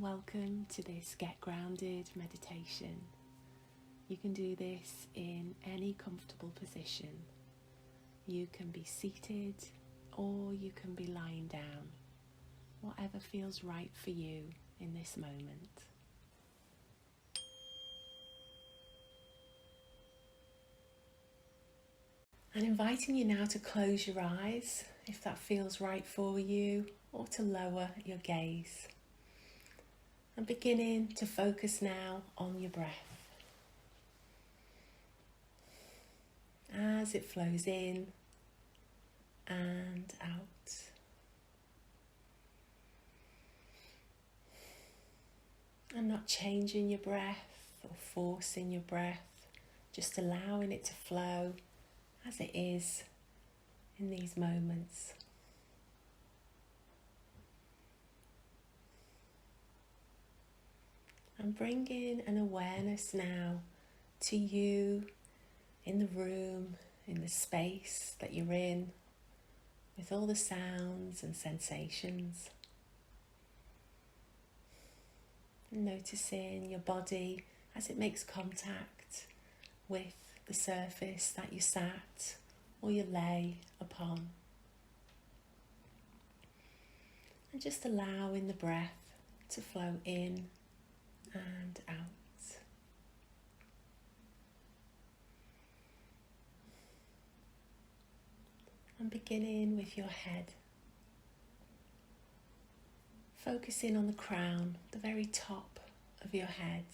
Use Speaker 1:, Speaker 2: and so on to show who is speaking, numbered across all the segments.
Speaker 1: Welcome to this Get Grounded meditation. You can do this in any comfortable position. You can be seated or you can be lying down, whatever feels right for you in this moment. And inviting you now to close your eyes if that feels right for you, or to lower your gaze. And beginning to focus now on your breath. As it flows in and out. And not changing your breath or forcing your breath, just allowing it to flow as it is in these moments. And bringing an awareness now to you in the room, in the space that you're in, with all the sounds and sensations. Noticing your body as it makes contact with the surface that you sat or you lay upon. And just allowing the breath to flow in and out. And beginning with your head. Focusing on the crown, the very top of your head.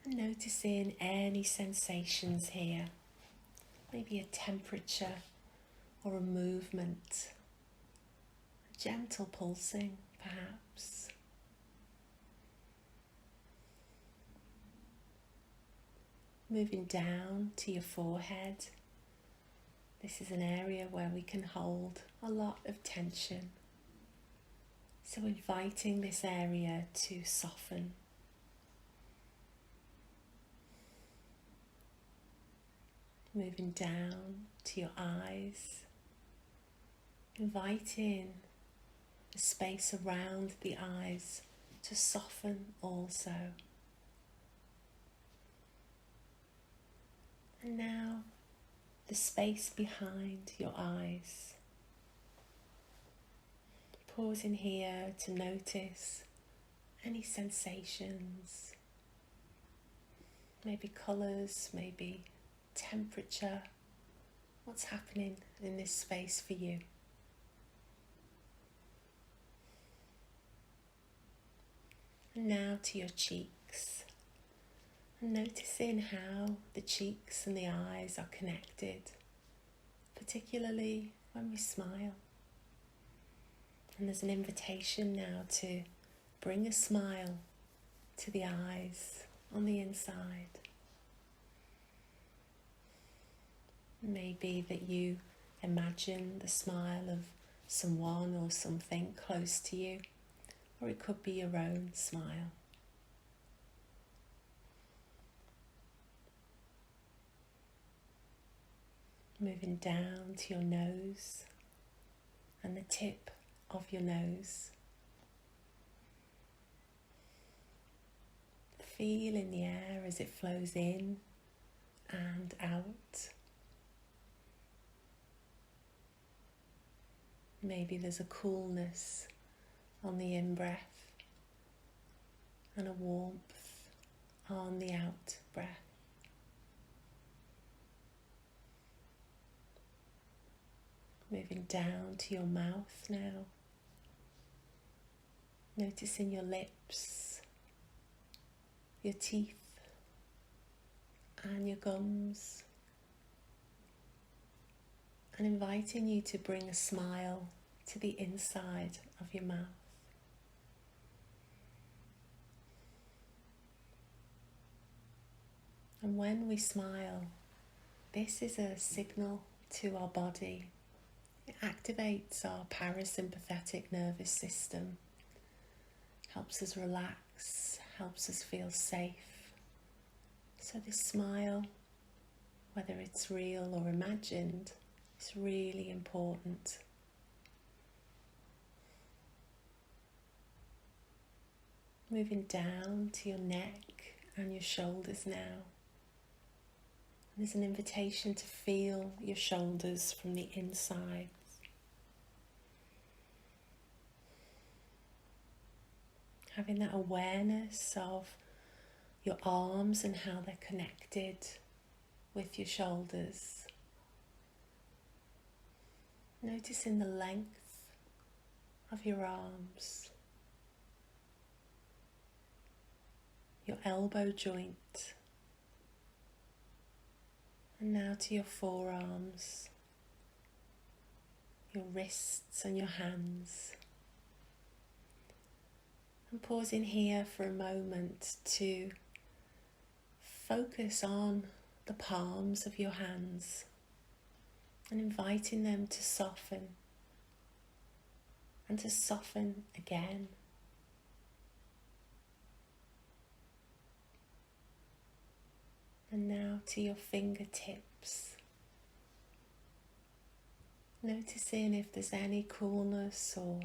Speaker 1: And noticing any sensations here. Maybe a temperature or a movement. A gentle pulsing, perhaps. Moving down to your forehead. This is an area where we can hold a lot of tension. So inviting this area to soften. Moving down to your eyes. Inviting the space around the eyes to soften also. And now, the space behind your eyes. Pausing here to notice any sensations, maybe colours, maybe temperature. What's happening in this space for you? And now to your cheeks. And noticing how the cheeks and the eyes are connected, particularly when we smile. And there's an invitation now to bring a smile to the eyes on the inside. Maybe that you imagine the smile of someone or something close to you, or it could be your own smile. Moving down to your nose and the tip of your nose. Feeling the air as it flows in and out. Maybe there's a coolness on the in-breath and a warmth on the out-breath. Moving down to your mouth now. Noticing your lips, your teeth, and your gums. And inviting you to bring a smile to the inside of your mouth. And when we smile, this is a signal to our body. It activates our parasympathetic nervous system, helps us relax, helps us feel safe. So this smile, whether it's real or imagined, is really important. Moving down to your neck and your shoulders now. There's an invitation to feel your shoulders from the inside. Having that awareness of your arms and how they're connected with your shoulders. Noticing the length of your arms, your elbow joint, and now to your forearms, your wrists and your hands. And pausing here for a moment to focus on the palms of your hands and inviting them to soften and to soften again. And now to your fingertips. Noticing if there's any coolness or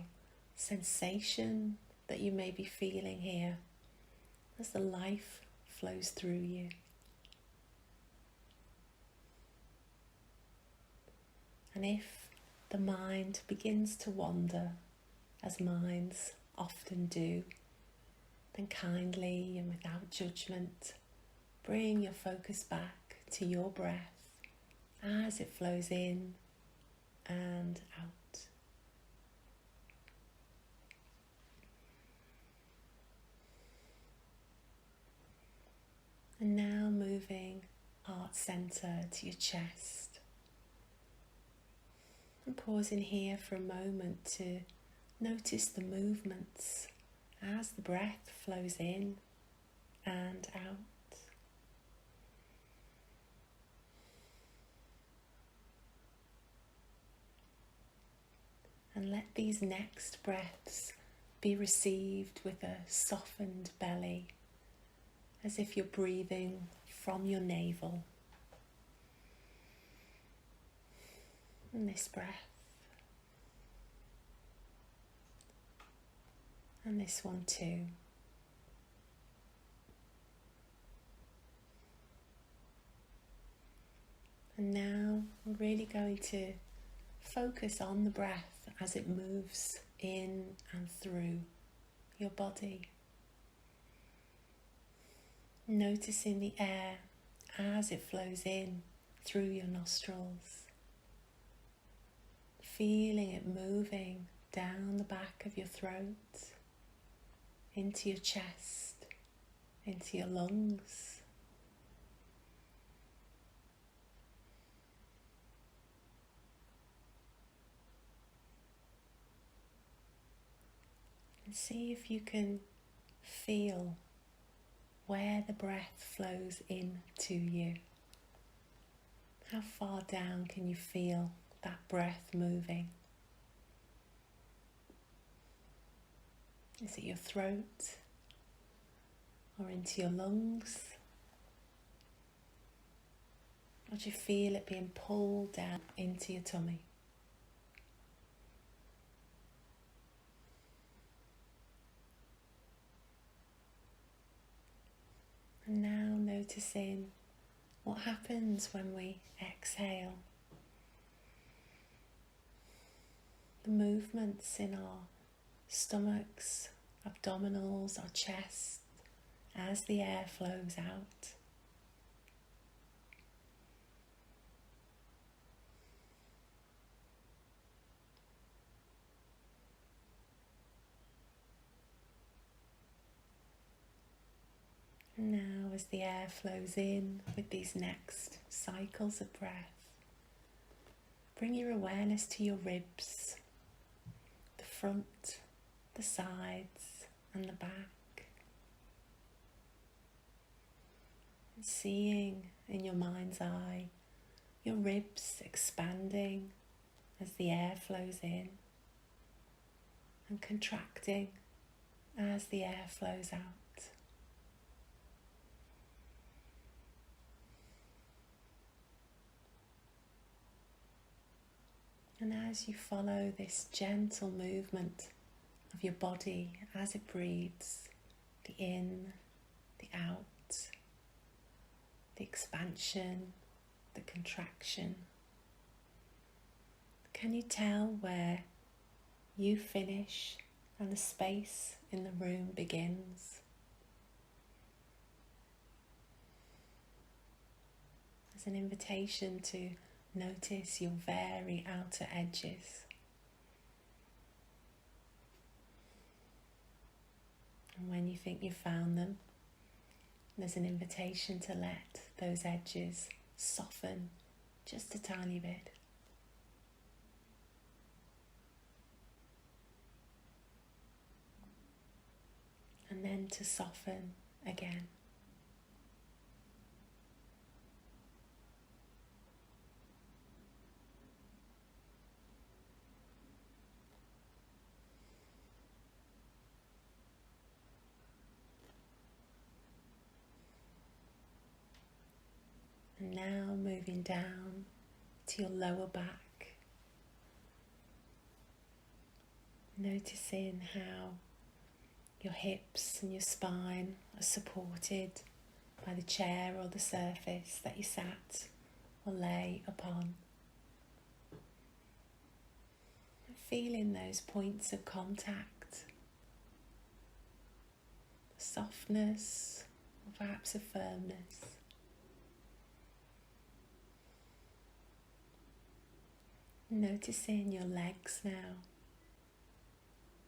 Speaker 1: sensation that you may be feeling here as the life flows through you. And if the mind begins to wander, as minds often do, then kindly and without judgment, bring your focus back to your breath as it flows in and out. And now moving heart center to your chest. And pausing here for a moment to notice the movements as the breath flows in and out. And let these next breaths be received with a softened belly, as if you're breathing from your navel. And this breath. And this one too. And now we're really going to focus on the breath as it moves in and through your body. Noticing the air as it flows in through your nostrils. Feeling it moving down the back of your throat, into your chest, into your lungs. And see if you can feel where the breath flows into you. How far down can you feel that breath moving? Is it your throat or into your lungs? Or do you feel it being pulled down into your tummy? And now noticing what happens when we exhale. The movements in our stomachs, abdominals, our chest, as the air flows out. And now as the air flows in with these next cycles of breath, bring your awareness to your ribs, the front, the sides and the back. And seeing in your mind's eye your ribs expanding as the air flows in and contracting as the air flows out. And as you follow this gentle movement of your body as it breathes, the in, the out, the expansion, the contraction. Can you tell where you finish and the space in the room begins? As an invitation to notice your very outer edges. And when you think you've found them, there's an invitation to let those edges soften just a tiny bit. And then to soften again. And now moving down to your lower back, noticing how your hips and your spine are supported by the chair or the surface that you sat or lay upon. Feeling those points of contact, a softness or perhaps a firmness. Noticing your legs now,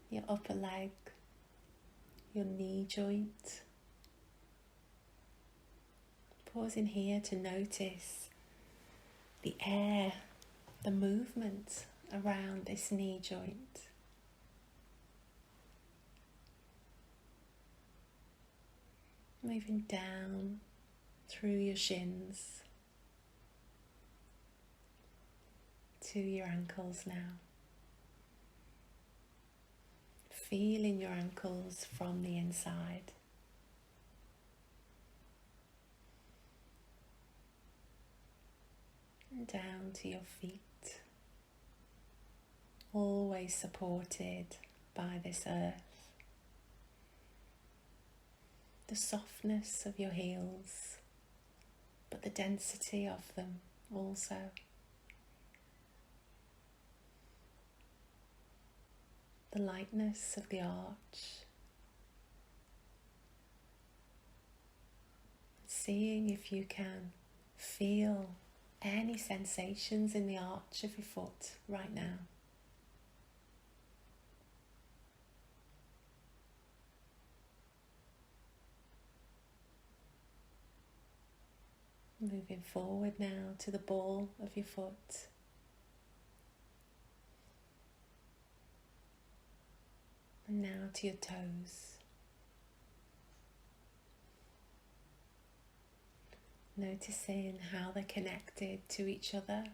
Speaker 1: your upper leg, your knee joint. Pausing here to notice the air, the movement around this knee joint. Moving down through your shins to your ankles now. Feeling your ankles from the inside. And down to your feet. Always supported by this earth. The softness of your heels, but the density of them also. The lightness of the arch. Seeing if you can feel any sensations in the arch of your foot right now. Moving forward now to the ball of your foot. And now to your toes. Noticing how they're connected to each other.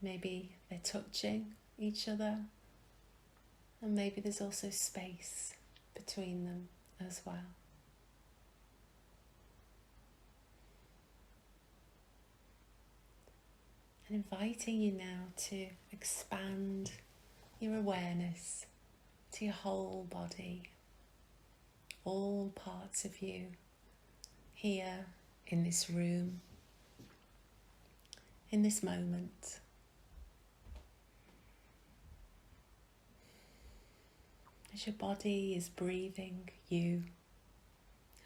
Speaker 1: Maybe they're touching each other. And maybe there's also space between them as well. And inviting you now to expand your awareness to your whole body, all parts of you here in this room, in this moment. As your body is breathing you,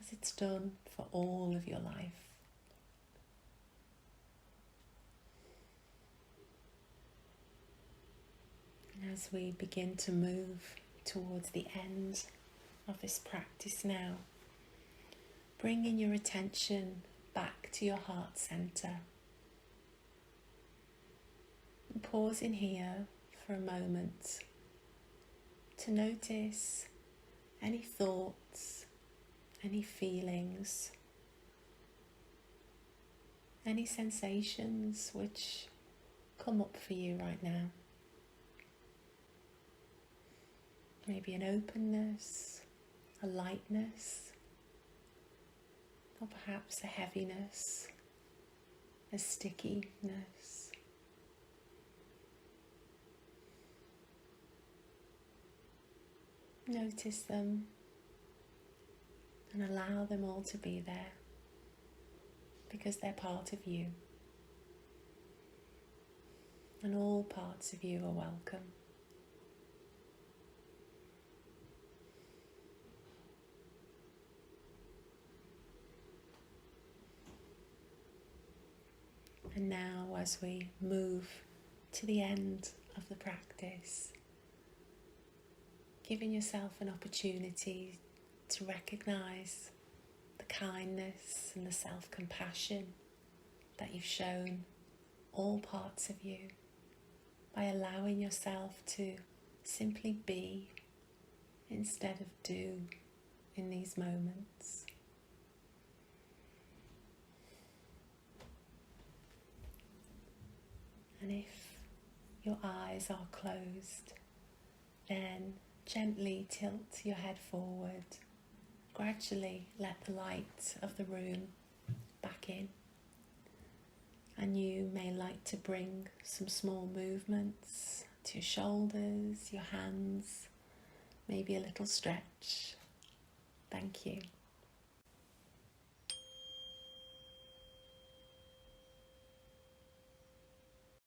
Speaker 1: as it's done for all of your life. And as we begin to move towards the end of this practice now, bringing your attention back to your heart center. And pausing here for a moment to notice any thoughts, any feelings, any sensations which come up for you right now. Maybe an openness, a lightness, or perhaps a heaviness, a stickiness. Notice them and allow them all to be there because they're part of you. And all parts of you are welcome. And now, as we move to the end of the practice, giving yourself an opportunity to recognize the kindness and the self-compassion that you've shown all parts of you by allowing yourself to simply be instead of do in these moments. And if your eyes are closed, then gently tilt your head forward. Gradually let the light of the room back in. And you may like to bring some small movements to your shoulders, your hands, maybe a little stretch. Thank you.